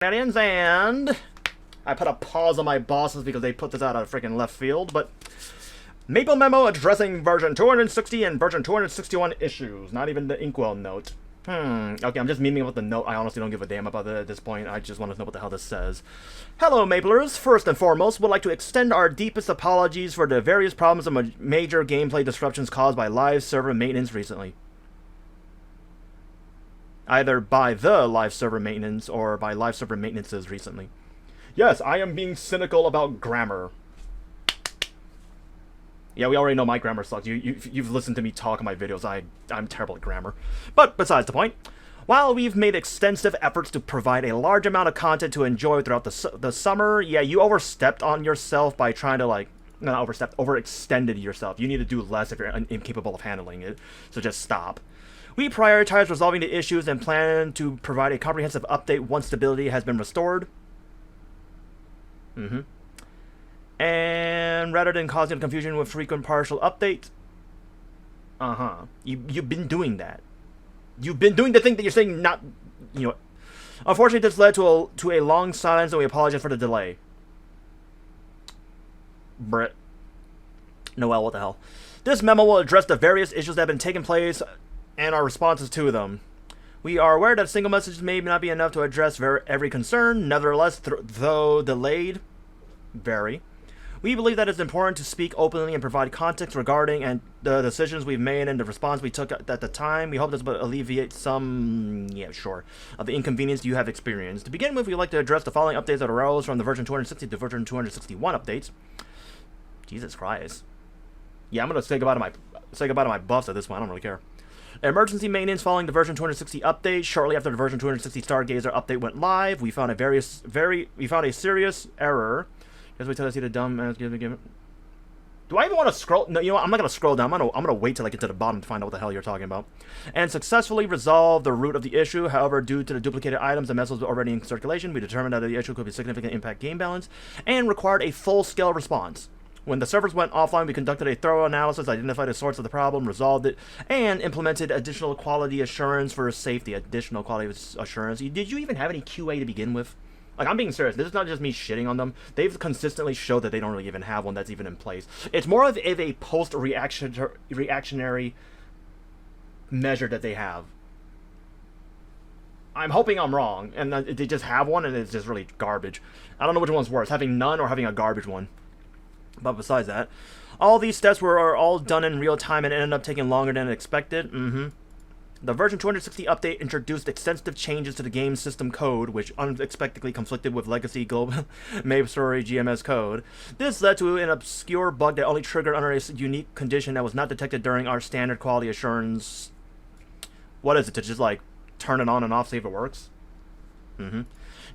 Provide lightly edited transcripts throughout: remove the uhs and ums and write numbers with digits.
Canadians, and I put a pause on my bosses because they put this out of freaking left field, but Maple Memo addressing version 260 and version 261 issues. Not even the Inkwell note. Okay, I'm just memeing with the note. I honestly don't give a damn about it at this point. I just want to know what the hell this says. Hello, Maplers. First and foremost, would like to extend our deepest apologies for the various problems and major gameplay disruptions caused by live server maintenance recently. Either by the live server maintenance or by live server maintenances recently. Yes, I am being cynical about grammar. Yeah, we already know my grammar sucks. You've listened to me talk in my videos. I'm terrible at grammar. But besides the point, while we've made extensive efforts to provide a large amount of content to enjoy throughout the summer, yeah, you overstepped on yourself by trying to, like, not overstepped, overextended yourself. You need to do less if you're incapable of handling it, so just stop. We prioritize resolving the issues and plan to provide a comprehensive update once stability has been restored. And rather than causing confusion with frequent partial updates, you've been doing that. You've been doing the thing that you're saying not, you know. Unfortunately, this led to a long silence, and we apologize for the delay. Brett. Noel, what the hell? This memo will address the various issues that have been taking place and our responses to them. We are aware that a single message may not be enough to address every concern. Nevertheless, though delayed, we believe that it's important to speak openly and provide context regarding the decisions we've made and the response we took at the time. We hope this will alleviate some, of the inconvenience you have experienced. To begin with, we'd like to address the following updates that arose from the version 260 to version 261 updates. Jesus Christ. Yeah, I'm gonna say goodbye to my buffs at this point. I don't really care. Emergency maintenance following the version 260 update. Shortly after the version 260 Stargazer update went live, we found a serious error. Guess we tell us to see the dumb ass give it. Do I even want to scroll? No, you know what? I'm not gonna scroll down. I'm gonna wait till I get to the bottom to find out what the hell you're talking about. And successfully resolve the root of the issue. However, due to the duplicated items and messages already in circulation, we determined that the issue could be significant impact game balance and required a full-scale response. When the servers went offline, we conducted a thorough analysis, identified the source of the problem, resolved it, and implemented additional quality assurance for safety. Additional quality assurance. Did you even have any QA to begin with? Like, I'm being serious. This is not just me shitting on them. They've consistently showed that they don't really even have one that's even in place. It's more of a post-reactionary measure that they have. I'm hoping I'm wrong, and they just have one, and it's just really garbage. I don't know which one's worse, having none or having a garbage one. But besides that, all these steps were all done in real time and ended up taking longer than expected. The version 260 update introduced extensive changes to the game system code, which unexpectedly conflicted with legacy global MapleStory GMS code. This led to an obscure bug that only triggered under a unique condition that was not detected during our standard quality assurance. What is it, to just like turn it on and off, see if it works?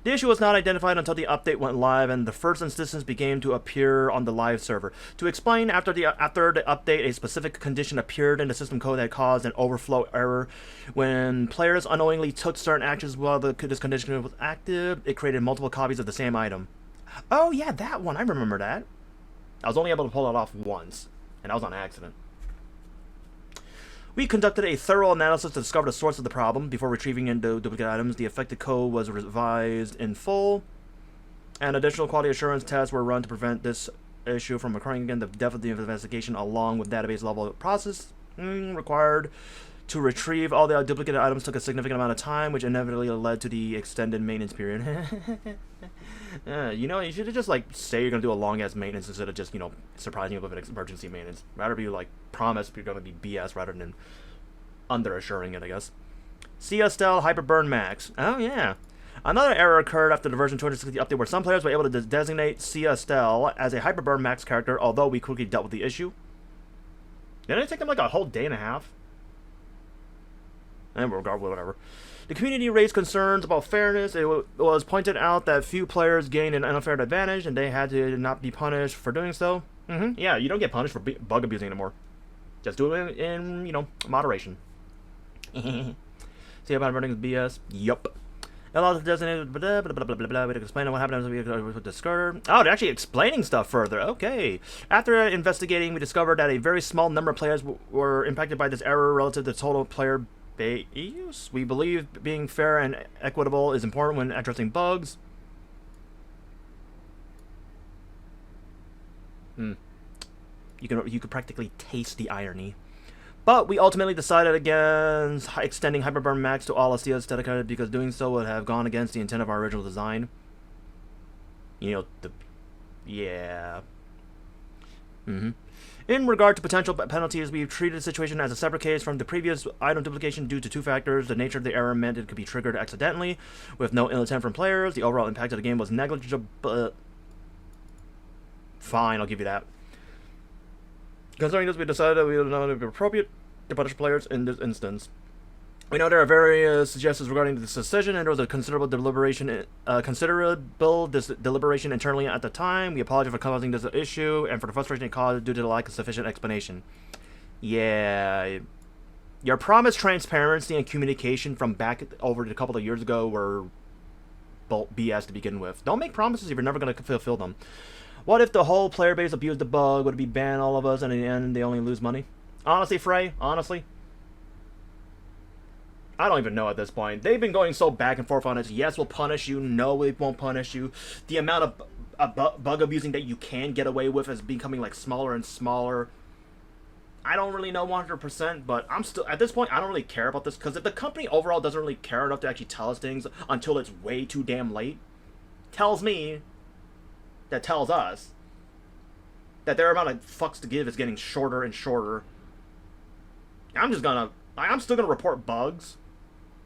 The issue was not identified until the update went live and the first instances began to appear on the live server. To explain, after the update, a specific condition appeared in the system code that caused an overflow error. When players unknowingly took certain actions while this condition was active, it created multiple copies of the same item. Oh yeah, that one. I remember that. I was only able to pull it off once, and that was on accident. We conducted a thorough analysis to discover the source of the problem. Before retrieving the duplicate items, the affected code was revised in full, and additional quality assurance tests were run to prevent this issue from occurring again. The depth of the investigation, along with database level processing required to retrieve all the duplicated items, took a significant amount of time, which inevitably led to the extended maintenance period. You know, you should just like say you're gonna do a long ass maintenance instead of just, you know, surprising you with an emergency maintenance. Rather be like promise you're gonna be BS rather than under assuring it, I guess. CSL Hyperburn Max. Oh yeah. Another error occurred after the version 260 update where some players were able to designate CSL as a Hyperburn Max character, although we quickly dealt with the issue. Didn't it take them like a whole day and a half? And regardless, whatever. The community raised concerns about fairness. It was pointed out that few players gained an unfair advantage, and they had to not be punished for doing so. Yeah, you don't get punished for bug abusing anymore. Just do it in you know, moderation. See about running with BS? Yup. Allows the designated blah blah blah blah blah blah. We explain what happened with the skirter. Oh, they're actually explaining stuff further. Okay. After investigating, we discovered that a very small number of players were impacted by this error relative to the total player use. We believe being fair and equitable is important when addressing bugs. You could practically taste the irony. But we ultimately decided against extending Hyperburn Max to all STS dedicated because doing so would have gone against the intent of our original design. You know, yeah. In regard to potential penalties, we've treated the situation as a separate case from the previous item duplication due to two factors. The nature of the error meant it could be triggered accidentally, with no ill intent from players. The overall impact of the game was negligible. Fine, I'll give you that. Concerning this, we decided that we would not be appropriate to punish players in this instance. We know there are various suggestions regarding this decision, and there was a considerable deliberation internally at the time. We apologize for causing this issue and for the frustration it caused due to the lack of sufficient explanation. Yeah, your promised transparency and communication from back over a couple of years ago were BS to begin with. Don't make promises if you're never going to fulfill them. What if the whole player base abused the bug? Would it be ban all of us, and in the end, they only lose money? Honestly, Frey, honestly, I don't even know at this point. They've been going so back and forth on it. Yes, we'll punish you. No, we won't punish you. The amount of bug abusing that you can get away with is becoming like smaller and smaller. I don't really know 100%, but I'm still, at this point, I don't really care about this, because if the company overall doesn't really care enough to actually tell us things until it's way too damn late, tells me, that tells us, that their amount of fucks to give is getting shorter and shorter. I'm still gonna report bugs,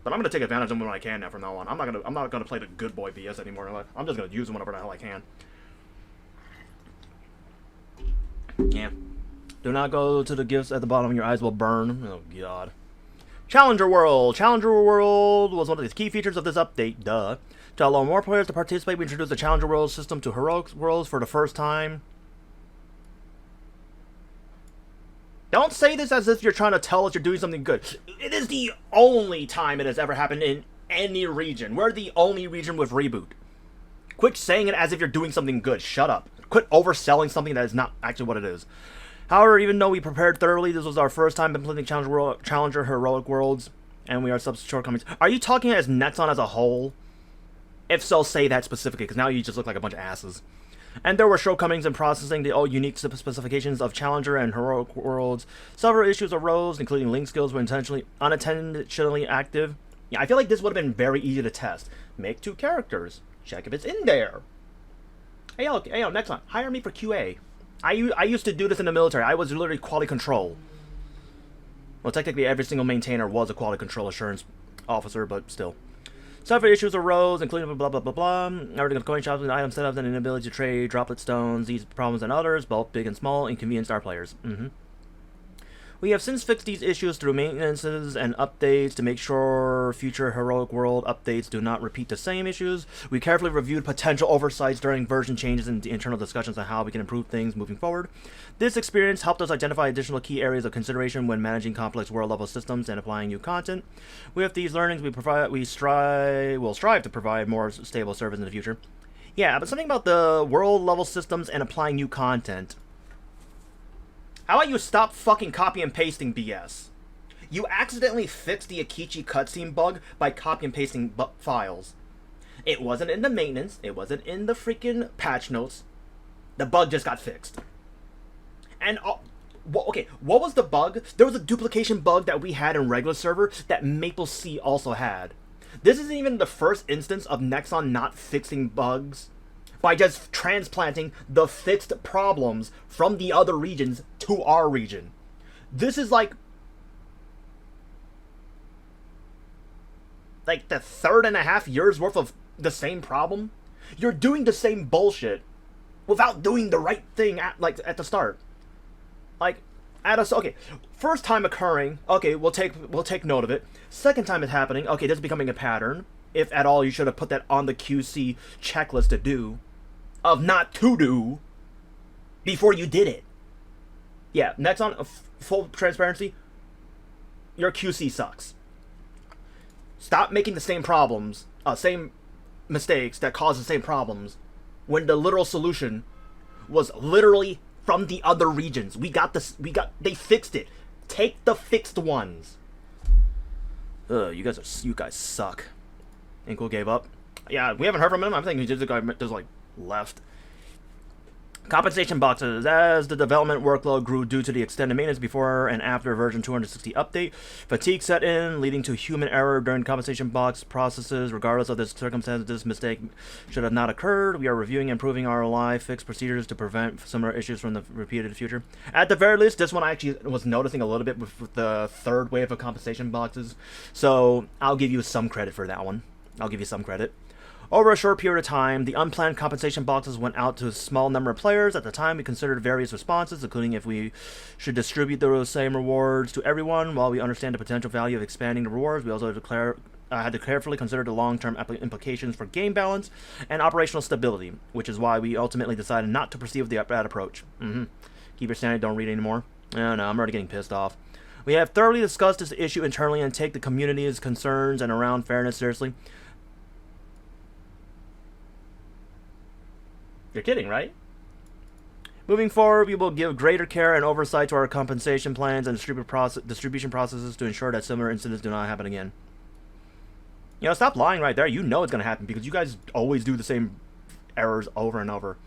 but I'm gonna take advantage of them when I can now from now on. I'm not gonna play the good boy BS anymore. I'm just gonna use them whenever the hell I can. Yeah. Do not go to the gifts at the bottom. Your eyes will burn. Oh, God. Challenger World. Challenger World was one of the key features of this update. Duh. To allow more players to participate, we introduced the Challenger World system to Heroic Worlds for the first time. Don't say this as if you're trying to tell us you're doing something good. It is the only time it has ever happened in any region. We're the only region with Reboot. Quit saying it as if you're doing something good. Shut up. Quit overselling something that is not actually what it is. However, even though we prepared thoroughly, this was our first time implementing Challenger Heroic Worlds, and we are subject to shortcomings. Are you talking as Nexon as a whole? If so, say that specifically, because now you just look like a bunch of asses. And there were shortcomings in processing the all unique specifications of Challenger and Heroic Worlds. Several issues arose, including link skills were unintentionally active. Yeah, I feel like this would have been very easy to test. Make 2 characters. Check if it's in there. Hey, yo, Nexon, hire me for QA. I used to do this in the military. I was literally quality control. Well, technically every single maintainer was a quality control assurance officer, but still. Several issues arose, including blah blah blah blah. Everything of coin shops and item setups and inability to trade droplet stones. These problems and others, both big and small, inconvenienced our players. We have since fixed these issues through maintenances and updates to make sure future Heroic World updates do not repeat the same issues. We carefully reviewed potential oversights during version changes and internal discussions on how we can improve things moving forward. This experience helped us identify additional key areas of consideration when managing complex world-level systems and applying new content. With these learnings, we'll strive to provide more stable service in the future. Yeah, but something about the world-level systems and applying new content. How about you stop fucking copy and pasting BS? You accidentally fixed the Akichi cutscene bug by copy and pasting files. It wasn't in the maintenance. It wasn't in the freaking patch notes. The bug just got fixed. And, okay, what was the bug? There was a duplication bug that we had in regular server that Maple C also had. This isn't even the first instance of Nexon not fixing bugs by just transplanting the fixed problems from the other regions to our region. This is like the 3.5 years worth of the same problem. You're doing the same bullshit without doing the right thing at the start. Okay, first time occurring, okay, we'll take note of it. Second time it's happening, okay, this is becoming a pattern. If at all, you should have put that on the QC checklist to do. Of not to do before you did it. Yeah, Nexon, full transparency, your QC sucks. Stop making the same problems, same mistakes that cause the same problems, when the literal solution was literally from the other regions. They fixed it. Take the fixed ones. You guys suck. Inkle gave up. Yeah, we haven't heard from him. I'm thinking the guy just like left. Compensation boxes. As the development workload grew due to the extended maintenance before and after version 260 update, fatigue set in, leading to human error during compensation box processes. Regardless of the circumstances, this mistake should have not occurred. We are reviewing and improving our live fix procedures to prevent similar issues from the repeated future. At the very least, this one I actually was noticing a little bit with the third wave of compensation boxes, so I'll give you some credit for that one. I'll give you some credit. Over a short period of time, the unplanned compensation boxes went out to a small number of players. At the time, we considered various responses, including if we should distribute those same rewards to everyone. While we understand the potential value of expanding the rewards, we also had to carefully consider the long-term implications for game balance and operational stability, which is why we ultimately decided not to proceed with that approach. Keep your sanity, don't read anymore. No, I'm already getting pissed off. We have thoroughly discussed this issue internally and take the community's concerns and around fairness seriously. You're kidding, right? Moving forward, we will give greater care and oversight to our compensation plans and distribution processes to ensure that similar incidents do not happen again. You know, stop lying right there. You know it's going to happen because you guys always do the same errors over and over.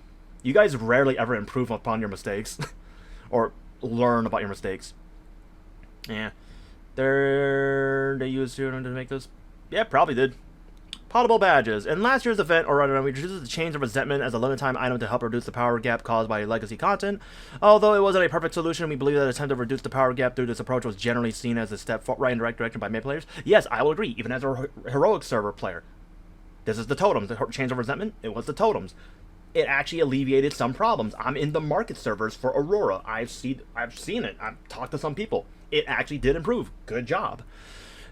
You guys rarely ever improve upon your mistakes or learn about your mistakes. Yeah. They used to make this? Yeah, probably did. Potable badges. In last year's event, or rather, we introduced the Chains of Resentment as a limited time item to help reduce the power gap caused by legacy content. Although it wasn't a perfect solution, we believe that the attempt to reduce the power gap through this approach was generally seen as a step right in the right direction by many players. Yes, I will agree, even as a heroic server player. This is the totems. The Chains of Resentment, it was the totems. It actually alleviated some problems. I'm in the market servers for Aurora. I've seen it. I've talked to some people. It actually did improve. Good job.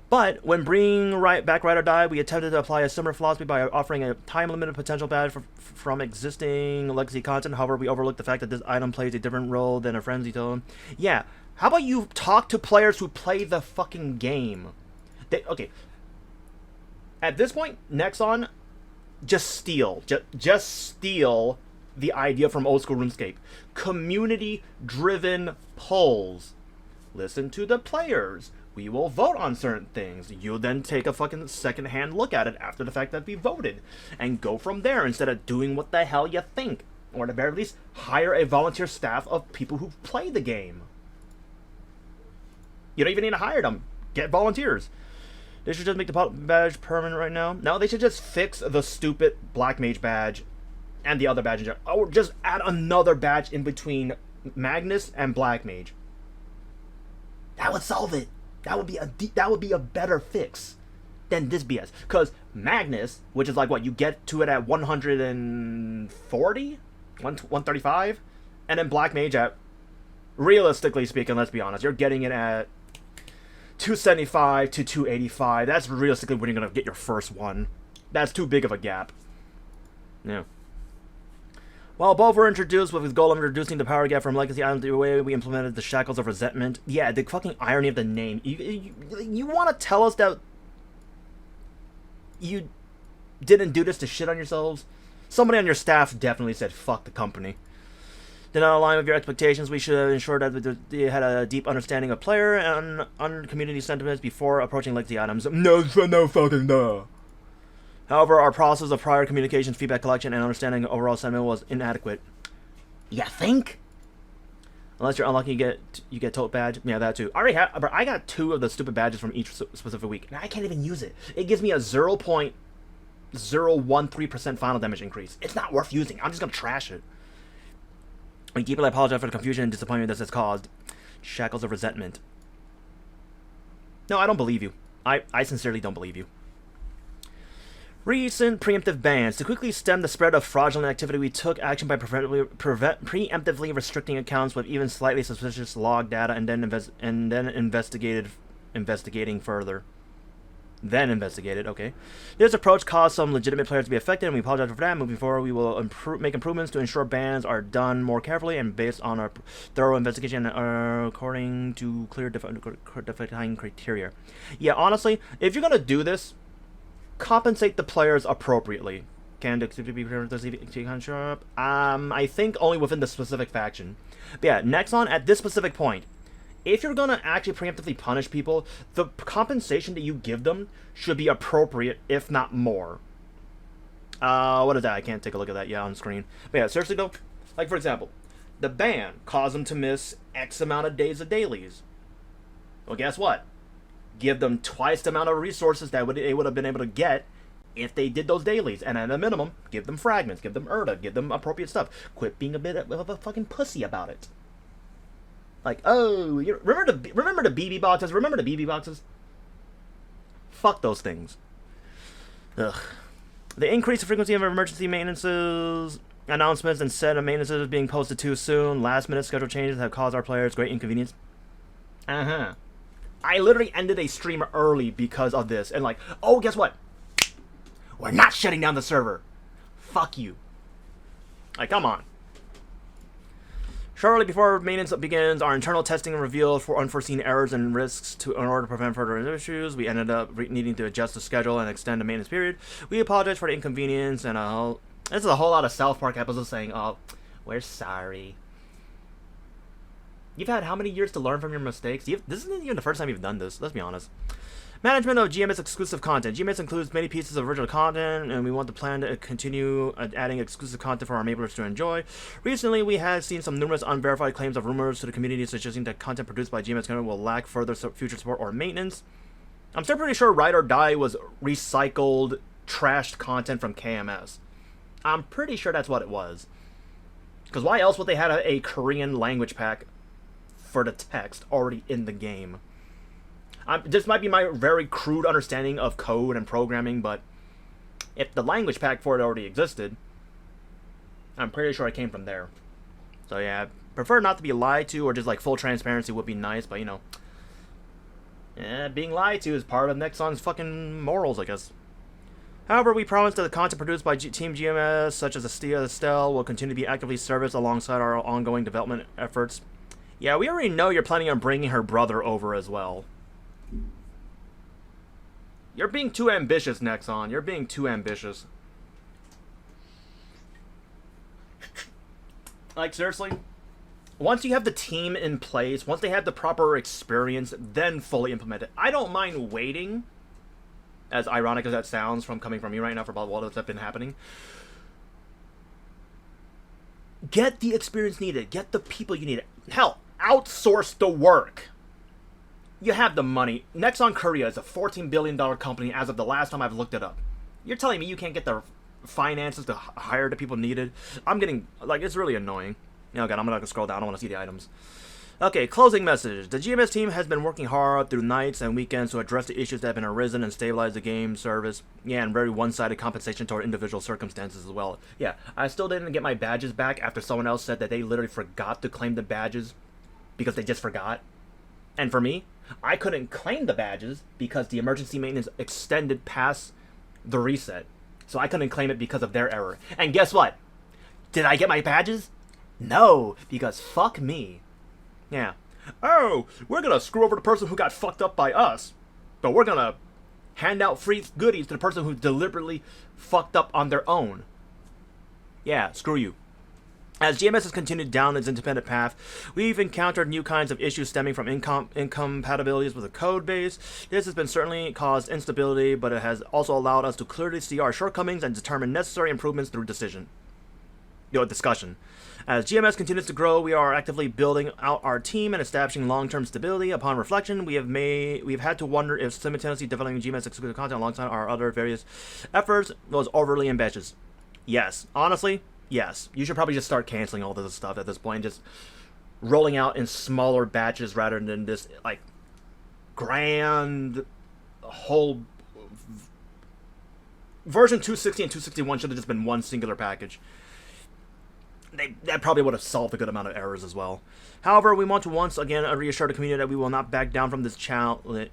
But when bringing back Ride or Die, we attempted to apply a similar philosophy by offering a time-limited potential badge from existing legacy content. However, we overlooked the fact that this item plays a different role than a frenzy totem. Yeah, how about you talk to players who play the fucking game? Okay. At this point, Nexon, just steal the idea from old school RuneScape. Community-driven polls. Listen to the players. We will vote on certain things. You'll then take a fucking second-hand look at it after the fact that we voted. And go from there instead of doing what the hell you think. Or at the very least, hire a volunteer staff of people who play the game. You don't even need to hire them. Get volunteers. They should just make the badge permanent right now. No, they should just fix the stupid Black Mage badge and the other badge in general. Or just add another badge in between Magnus and Black Mage. That would solve it. That would be a better fix than this BS. Because Magnus, which is like what, you get to it at 140? 135? And then Black Mage at, realistically speaking, let's be honest, you're getting it at 275 to 285. That's realistically when you're going to get your first one. That's too big of a gap. Yeah. While both were introduced with the goal of reducing the power gap from legacy items, the way we implemented the Shackles of Resentment. Yeah, the fucking irony of the name. You want to tell us that you didn't do this to shit on yourselves? Somebody on your staff definitely said, fuck the company. Did not align with your expectations. We should ensure that they had a deep understanding of player and community sentiments before approaching legacy items. No fucking no. However, our process of prior communications, feedback collection, and understanding overall sentiment was inadequate. You think? Unless you're unlucky, you get tote badge. Yeah, that too. I got 2 of the stupid badges from each specific week. Now I can't even use it. It gives me a 0.013% final damage increase. It's not worth using. I'm just gonna trash it. We deeply apologize for the confusion and disappointment this has caused. Shackles of Resentment. No, I don't believe you. I sincerely don't believe you. Recent preemptive bans. To quickly stem the spread of fraudulent activity, we took action by preemptively restricting accounts with even slightly suspicious log data and then investigating further. Then investigated, okay. This approach caused some legitimate players to be affected, and we apologize for that. Moving forward, we will make improvements to ensure bans are done more carefully and based on our thorough investigation according to clear defining criteria. Yeah, honestly, if you're going to do this, compensate the players appropriately. Can be I think only within the specific faction. But yeah, Nexon, at this specific point, if you're gonna actually preemptively punish people, the compensation that you give them should be appropriate, if not more. What is that? I can't take a look at that on screen. But yeah, seriously though, like for example, the ban caused them to miss X amount of days of dailies. Well, guess what? Give them twice the amount of resources that they would have been able to get if they did those dailies. And at a minimum, give them fragments, give them Erda, give them appropriate stuff. Quit being a bit of a fucking pussy about it. Like, oh, remember the BB boxes? Remember the BB boxes? Fuck those things. Ugh. The increased frequency of emergency maintenances, announcements, and set of maintenances being posted too soon. Last-minute schedule changes have caused our players great inconvenience. I literally ended a stream early because of this. And like, oh, guess what? We're not shutting down the server. Fuck you. Like, come on. Shortly before maintenance begins, our internal testing revealed for unforeseen errors and risks in order to prevent further issues. We ended up needing to adjust the schedule and extend the maintenance period. We apologize for the inconvenience, and this is a whole lot of South Park episodes saying, oh, we're sorry. You've had how many years to learn from your mistakes? This isn't even the first time you've done this, let's be honest. Management of GMS exclusive content. GMS includes many pieces of original content, and we want the plan to continue adding exclusive content for our members to enjoy. Recently, we have seen some numerous unverified claims of rumors to the community suggesting that content produced by GMS will lack further future support or maintenance. I'm still pretty sure Ride or Die was recycled, trashed content from KMS. I'm pretty sure that's what it was. Because why else would they have a Korean language pack for the text already in the game? This might be my very crude understanding of code and programming, but if the language pack for it already existed, I'm pretty sure it came from there. So yeah, I prefer not to be lied to, or just like full transparency would be nice, but you know, being lied to is part of Nexon's fucking morals, I guess. However, we promise that the content produced by Team GMS, such as Estelle, will continue to be actively serviced alongside our ongoing development efforts. Yeah, we already know you're planning on bringing her brother over as well. You're being too ambitious, Nexon. You're being too ambitious. Like, seriously? Once you have the team in place, once they have the proper experience, then fully implement it. I don't mind waiting, as ironic as that sounds from coming from me right now for all that's been happening. Get the experience needed. Get the people you need. Hell, outsource the work. You have the money. Nexon Korea is a $14 billion company as of the last time I've looked it up. You're telling me you can't get the finances to hire the people needed? I'm getting, like, it's really annoying. Oh god, I'm not gonna scroll down. I don't want to see the items. Okay, closing message. The GMS team has been working hard through nights and weekends to address the issues that have been arisen and stabilize the game service. Yeah, and very one-sided compensation toward individual circumstances as well. Yeah, I still didn't get my badges back after someone else said that they literally forgot to claim the badges because they just forgot. And for me, I couldn't claim the badges because the emergency maintenance extended past the reset. So I couldn't claim it because of their error. And guess what? Did I get my badges? No, because fuck me. Yeah. Oh, we're gonna screw over the person who got fucked up by us, but we're gonna hand out free goodies to the person who deliberately fucked up on their own. Yeah, screw you. As GMS has continued down its independent path, we've encountered new kinds of issues stemming from incompatibilities with the code base. This has been certainly caused instability, but it has also allowed us to clearly see our shortcomings and determine necessary improvements through discussion. As GMS continues to grow, we are actively building out our team and establishing long-term stability. Upon reflection, we've had to wonder if simultaneously developing GMS exclusive content alongside our other various efforts was overly ambitious. Yes, honestly. Yes, you should probably just start canceling all this stuff at this point, just rolling out in smaller batches rather than this, like, grand whole... Version 260 and 261 should have just been one singular package. That probably would have solved a good amount of errors as well. However, we want to once again reassure the community that we will not back down from this challenge.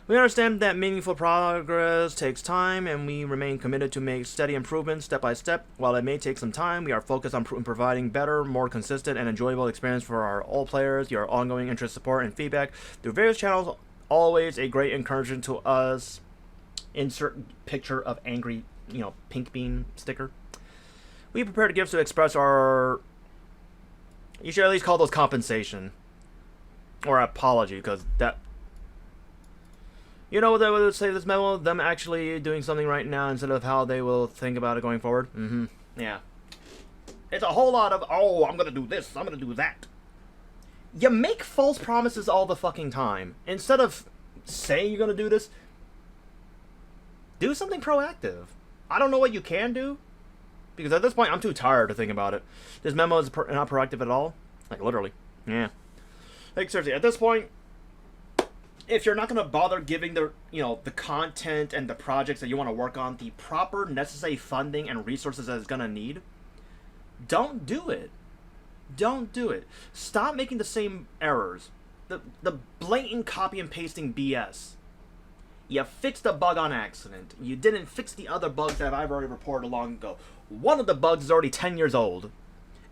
We understand that meaningful progress takes time, and we remain committed to make steady improvements step by step. While it may take some time, we are focused on providing better, more consistent, and enjoyable experience for our all players. Your ongoing interest, support, and feedback through various channels always a great encouragement to us. Insert picture of angry, pink bean sticker. We prepare gifts to express our You should at least call those compensation. Or apology, because that... You know what they would say this memo? Them actually doing something right now instead of how they will think about it going forward? Mm-hmm. Yeah. It's a whole lot of, oh, I'm gonna do this, I'm gonna do that. You make false promises all the fucking time. Instead of saying you're gonna do this, do something proactive. I don't know what you can do, because at this point, I'm too tired to think about it. This memo is not proactive at all. Like, literally. Yeah. Like, seriously, at this point, if you're not going to bother giving the, the content and the projects that you want to work on the proper necessary funding and resources that it's going to need, don't do it. Don't do it. Stop making the same errors. The blatant copy and pasting BS. You fixed a bug on accident. You didn't fix the other bugs that I've already reported long ago. One of the bugs is already 10 years old.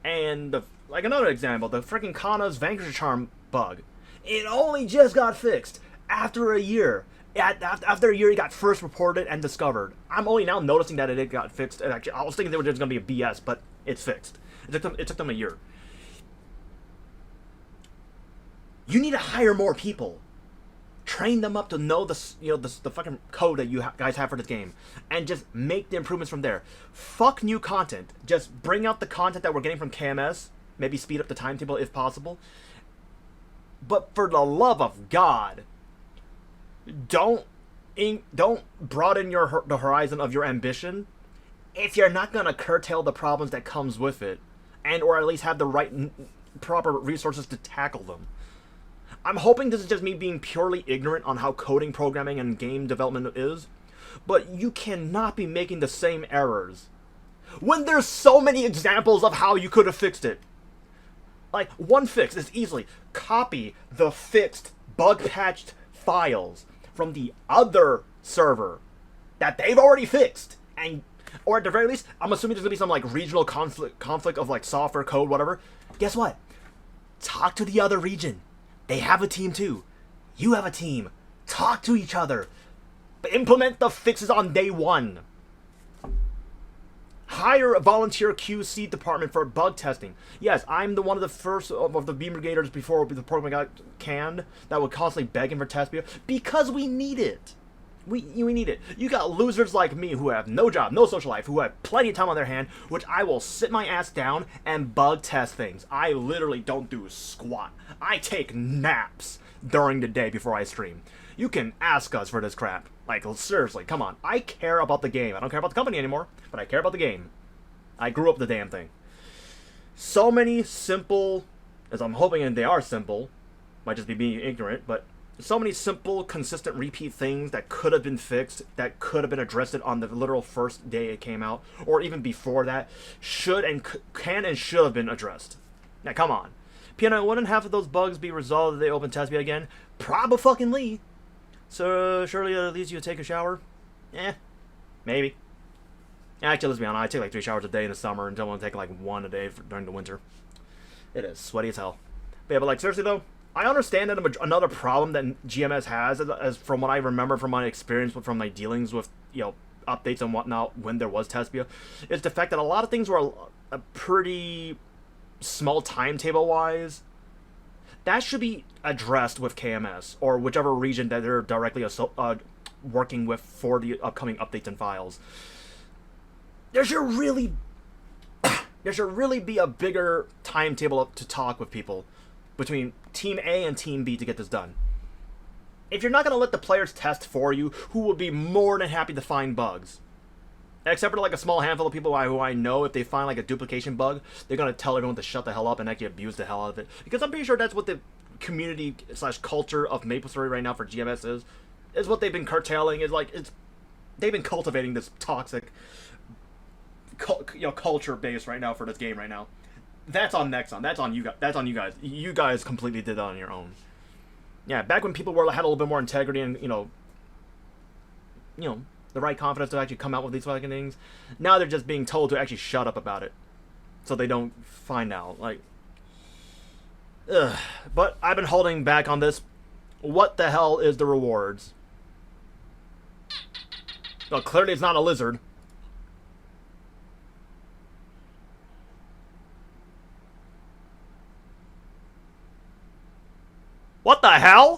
And, like another example, the freaking Kana's Vanquisher Charm bug. It only just got fixed after a year. After a year, it got first reported and discovered. I'm only now noticing that it got fixed. Actually, I was thinking they were just going to be a BS, but it's fixed. It took them a year. You need to hire more people. Train them up to know the fucking code that you guys have for this game, and just make the improvements from there. Fuck new content. Just bring out the content that we're getting from GMS. Maybe speed up the timetable if possible. But for the love of God, don't broaden the horizon of your ambition if you're not gonna curtail the problems that comes with it, and or at least have the right proper resources to tackle them. I'm hoping this is just me being purely ignorant on how coding, programming, and game development is, but you cannot be making the same errors when there's so many examples of how you could have fixed it. Like, one fix is easily copy the fixed, bug-patched files from the other server that they've already fixed, and or at the very least, I'm assuming there's gonna be some like regional conflict of like software code, whatever. Guess what? Talk to the other region. They have a team too. You have a team. Talk to each other. But implement the fixes on day one. Hire a volunteer QC department for bug testing. Yes, I'm the one of the first of the Beam Brigaders before the program got canned that would constantly begging for test beer because we need it. We need it. You got losers like me who have no job, no social life, who have plenty of time on their hand, which I will sit my ass down and bug test things. I literally don't do squat. I take naps during the day before I stream. You can ask us for this crap. Like, seriously, come on. I care about the game. I don't care about the company anymore, but I care about the game. I grew up the damn thing. So many simple, as I'm hoping they are simple, might just be being ignorant, but so many simple, consistent, repeat things that could have been fixed, that could have been addressed on the literal first day it came out, or even before that, should and can and should have been addressed. Now, come on. Piano, wouldn't half of those bugs be resolved if they open test beta again? Probably. So, surely at least you take a shower? Maybe. Actually, let's be honest, I take like 3 showers a day in the summer until I take like 1 a day during the winter. It is sweaty as hell. But like, seriously though, I understand that another problem that GMS has, as from what I remember from my experience from my dealings with, updates and whatnot when there was test beta, is the fact that a lot of things were a pretty small timetable-wise. That should be addressed with KMS, or whichever region that they're directly working with for the upcoming updates and files. There should really be a bigger timetable to talk with people between Team A and Team B to get this done. If you're not going to let the players test for you, who will be more than happy to find bugs? Except for like a small handful of people who I know, if they find like a duplication bug, they're going to tell everyone to shut the hell up and actually abuse the hell out of it. Because I'm pretty sure that's what the community/culture of MapleStory right now for GMS is what they've been curtailing. They've been cultivating this toxic culture base right now for this game right now. That's on Nexon. That's on you guys. That's on you guys. You guys completely did that on your own. Yeah, back when people had a little bit more integrity and the right confidence to actually come out with these fucking things. Now they're just being told to actually shut up about it, so they don't find out. Like, ugh. But I've been holding back on this. What the hell is the rewards? Well, clearly it's not a lizard. the hell?